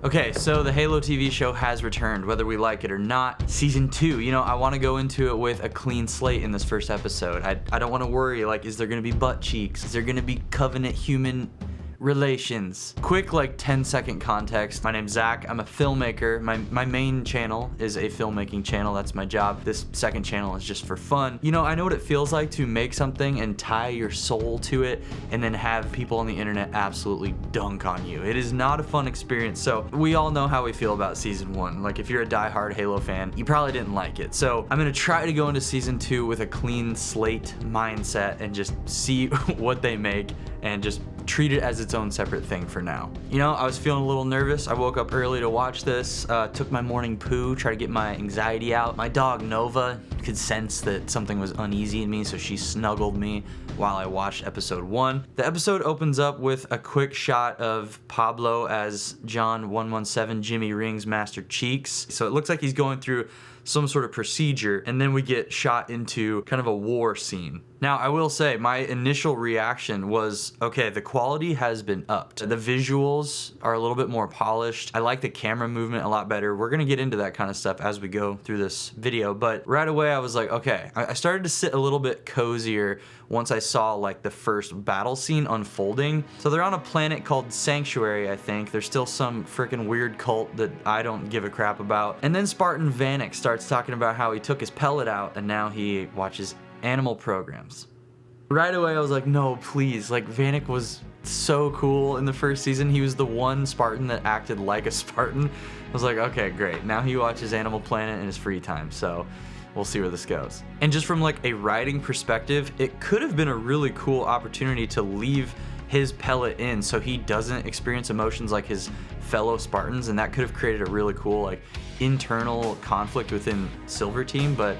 Okay, so the Halo TV show has returned, whether we like it or not. Season 2, you know, I want to go into it with a clean slate in this first episode. I don't want to worry, like, is there going to be butt cheeks? Is there going to be covenant human relations? Quick, like, 10-second context. My name's Zach. I'm a filmmaker. My main channel is a filmmaking channel. That's my job. This second channel is just for fun. You know, I know what it feels like to make something and tie your soul to it and then have people on the internet absolutely dunk on you. It is not a fun experience. So we all know how we feel about season 1. Like, if you're a diehard Halo fan, you probably didn't like it. So I'm gonna try to go into season 2 with a clean slate mindset and just see what they make and just treat it as its own separate thing for now. You know, I was feeling a little nervous. I woke up early to watch this, took my morning poo, try to get my anxiety out. My dog Nova could sense that something was uneasy in me, so she snuggled me while I watched episode 1. The episode opens up with a quick shot of Pablo as John 117 Jimmy Rings Master Cheeks. So it looks like he's going through some sort of procedure, and then we get shot into kind of a war scene. Now, I will say, my initial reaction was, okay, the quality has been upped. The visuals are a little bit more polished. I like the camera movement a lot better. We're gonna get into that kind of stuff as we go through this video, but right away I was like, okay. I started to sit a little bit cozier once I saw like the first battle scene unfolding. So they're on a planet called Sanctuary, I think. There's still some freaking weird cult that I don't give a crap about. And then Spartan Vanek starts talking about how he took his pellet out and now he watches animal programs. Right away I was like, no, please. Like, Vanek was so cool in the first season. He was the one Spartan that acted like a Spartan. I was like, okay, great. Now he watches Animal Planet in his free time, so we'll see where this goes. And just from like a writing perspective, it could have been a really cool opportunity to leave his pellet in so he doesn't experience emotions like his fellow Spartans, and that could have created a really cool like internal conflict within Silver Team, but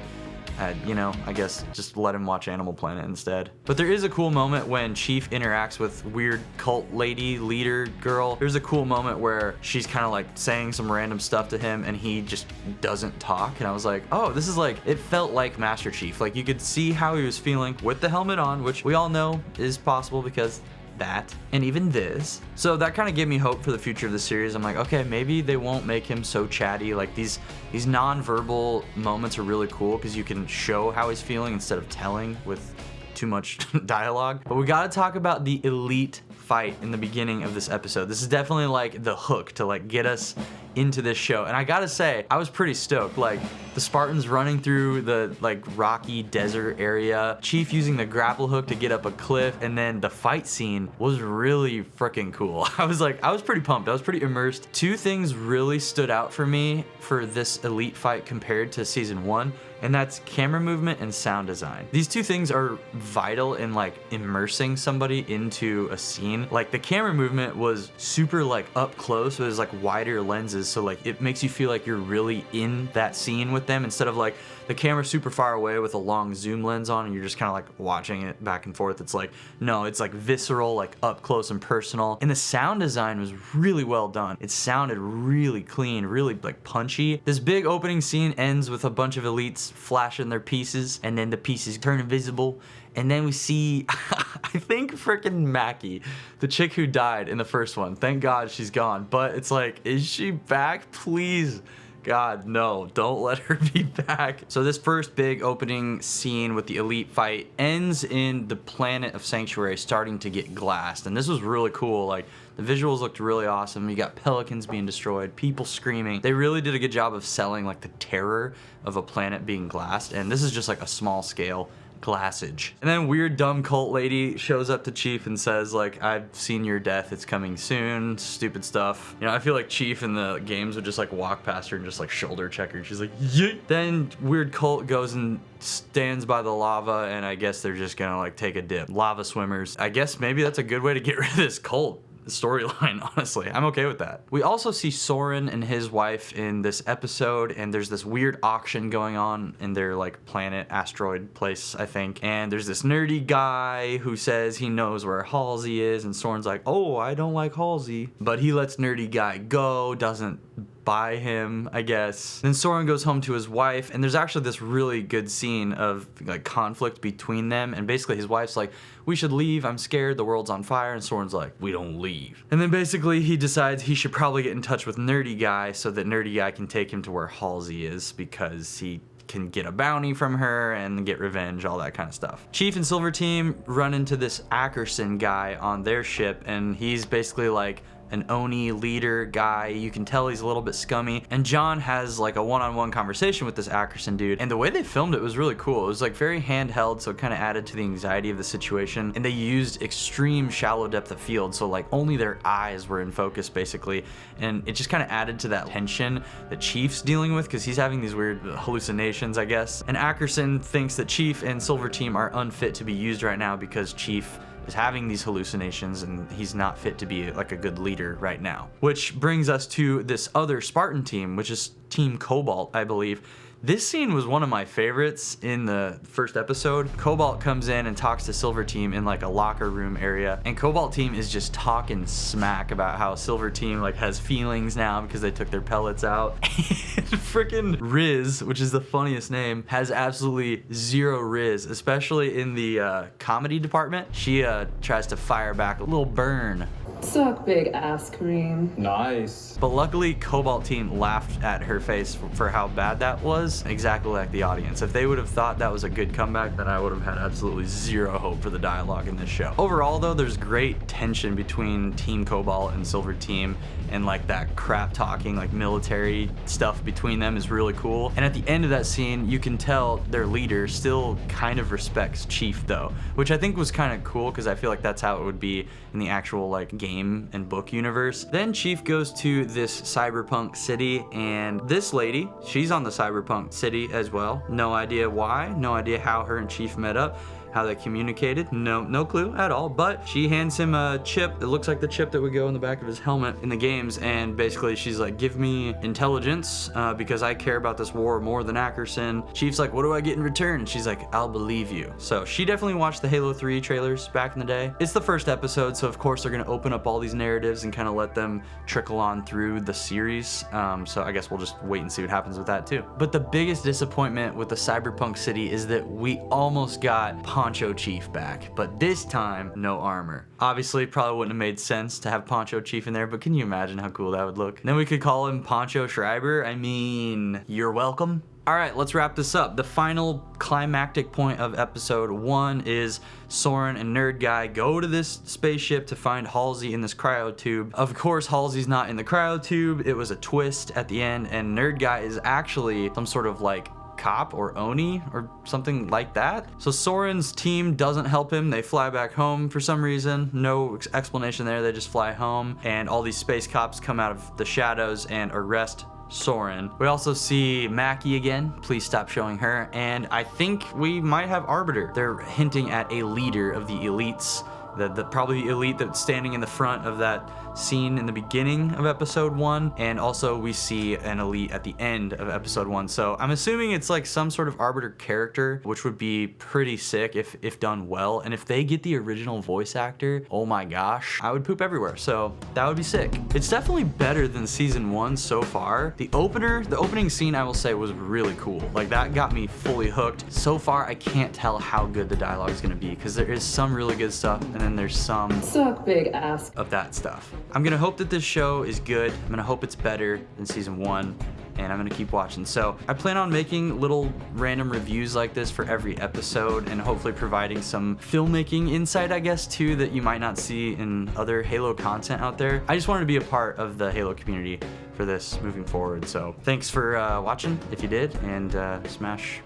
you know, I guess just let him watch Animal Planet instead. But there is a cool moment when Chief interacts with weird cult lady leader girl. There's a cool moment where she's kind of like saying some random stuff to him and he just doesn't talk, and I was like, oh, this is like, it felt like Master Chief. Like, you could see how he was feeling with the helmet on, which we all know is possible because that and even this. So that kind of gave me hope for the future of the series. I'm like, okay, maybe they won't make him so chatty. Like, these non-verbal moments are really cool because you can show how he's feeling instead of telling with too much dialogue. But we got to talk about the elite fight in the beginning of this episode. This is definitely like the hook to like get us into this show, and I gotta say, I was pretty stoked. Like, the Spartans running through the like rocky desert area, Chief using the grapple hook to get up a cliff, and then the fight scene was really freaking cool. I was pretty pumped. I was pretty immersed. Two things really stood out for me for this elite fight compared to season 1, and that's camera movement and sound design. These two things are vital in like immersing somebody into a scene. Like, the camera movement was super like up close. It was like wider lenses, so like it makes you feel like you're really in that scene with them instead of like the camera super far away with a long zoom lens on and you're just kind of like watching it back and forth. It's like, no, it's like visceral, like up close and personal. And the sound design was really well done. It sounded really clean, really like punchy. This big opening scene ends with a bunch of elites flashing their pieces, and then the pieces turn invisible, and then we see I think freaking Mackie, the chick who died in the first one. Thank God she's gone, but it's like, is she back? Please God, no, don't let her be back. So this first big opening scene with the elite fight ends in the planet of Sanctuary starting to get glassed, and this was really cool. Like, the visuals looked really awesome. You got pelicans being destroyed, people screaming. They really did a good job of selling like the terror of a planet being glassed, and this is just like a small scale glassage. And then weird dumb cult lady shows up to Chief and says like, I've seen your death, it's coming soon, stupid stuff. You know, I feel like Chief in the games would just like walk past her and just like shoulder check her, and she's like, yeet. Then weird cult goes and stands by the lava, and I guess they're just gonna like take a dip. Lava swimmers. I guess maybe that's a good way to get rid of this cult storyline, honestly. I'm okay with that. We also see Soren and his wife in this episode, and there's this weird auction going on in their like planet asteroid place, I think, and there's this nerdy guy who says he knows where Halsey is, and Soren's like, oh, I don't like Halsey, but he lets nerdy guy go, doesn't by him, I guess. Then Soren goes home to his wife, and there's actually this really good scene of like conflict between them, and basically his wife's like, we should leave, I'm scared, the world's on fire, and Soren's like, we don't leave. And then basically he decides he should probably get in touch with Nerdy Guy so that Nerdy Guy can take him to where Halsey is, because he can get a bounty from her and get revenge, all that kind of stuff. Chief and Silver Team run into this Ackerson guy on their ship, and he's basically like an Oni leader guy. You can tell he's a little bit scummy. And John has like a one-on-one conversation with this Ackerson dude. And the way they filmed it was really cool. It was like very handheld, so it kind of added to the anxiety of the situation. And they used extreme shallow depth of field, so like only their eyes were in focus basically. And it just kind of added to that tension that Chief's dealing with, because he's having these weird hallucinations, I guess. And Ackerson thinks that Chief and Silver Team are unfit to be used right now because Chief is having these hallucinations and he's not fit to be like a good leader right now. Which brings us to this other Spartan team, which is Team Cobalt, I believe. This scene was one of my favorites in the first episode. Cobalt comes in and talks to Silver Team in like a locker room area, and Cobalt Team is just talking smack about how Silver Team like has feelings now because they took their pellets out. And freaking Riz, which is the funniest name, has absolutely zero Riz, especially in the comedy department. She tries to fire back a little burn. Suck big ass cream. Nice. But luckily, Cobalt Team laughed at her face for how bad that was, exactly like the audience. If they would have thought that was a good comeback, then I would have had absolutely zero hope for the dialogue in this show. Overall, though, there's great tension between Team Cobalt and Silver Team, and like that crap talking, like military stuff between them is really cool. And at the end of that scene, you can tell their leader still kind of respects Chief though, which I think was kind of cool because I feel like that's how it would be in the actual like game and book universe. Then Chief goes to this cyberpunk city, and this lady, she's on the cyberpunk city as well. No idea why, no idea how her and Chief met up, how they communicated, no clue at all. But she hands him a chip. It looks like the chip that would go in the back of his helmet in the games, and basically she's like, give me intelligence because I care about this war more than Ackerson. Chief's like, what do I get in return? And she's like, I'll believe you. So she definitely watched the Halo 3 trailers back in the day. It's the first episode, so of course they're gonna open up all these narratives and kind of let them trickle on through the series. So I guess we'll just wait and see what happens with that too. But the biggest disappointment with the cyberpunk city is that we almost got Poncho Chief back, but this time no armor. Obviously probably wouldn't have made sense to have Poncho Chief in there, but can you imagine how cool that would look? And then we could call him Poncho Schreiber. I mean, you're welcome. All right, let's wrap this up. The final climactic point of episode 1 is Soren and Nerd Guy go to this spaceship to find Halsey in this cryo tube. Of course, Halsey's not in the cryo tube. It was a twist at the end, and Nerd Guy is actually some sort of like cop or Oni or something like that. So Soren's team doesn't help him. They fly back home for some reason. No explanation there. They just fly home, and all these space cops come out of the shadows and arrest Soren. We also see Mackie again. Please stop showing her. And I think we might have Arbiter. They're hinting at a leader of the elites. The probably elite that's standing in the front of that scene in the beginning of episode 1, and also we see an elite at the end of episode 1. So I'm assuming it's like some sort of Arbiter character, which would be pretty sick if done well. And if they get the original voice actor, oh my gosh, I would poop everywhere. So that would be sick. It's definitely better than season 1 so far. The opening scene, I will say, was really cool. Like that got me fully hooked. So far, I can't tell how good the dialogue is gonna be, because there is some really good stuff, and then there's some Suck big ass of that stuff. I'm gonna hope that this show is good. I'm gonna hope it's better than season 1, and I'm gonna keep watching. So I plan on making little random reviews like this for every episode, and hopefully providing some filmmaking insight, I guess, too, that you might not see in other Halo content out there. I just wanted to be a part of the Halo community for this moving forward. So thanks for watching if you did, and smash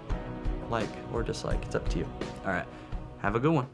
like or dislike, it's up to you. All right, have a good one.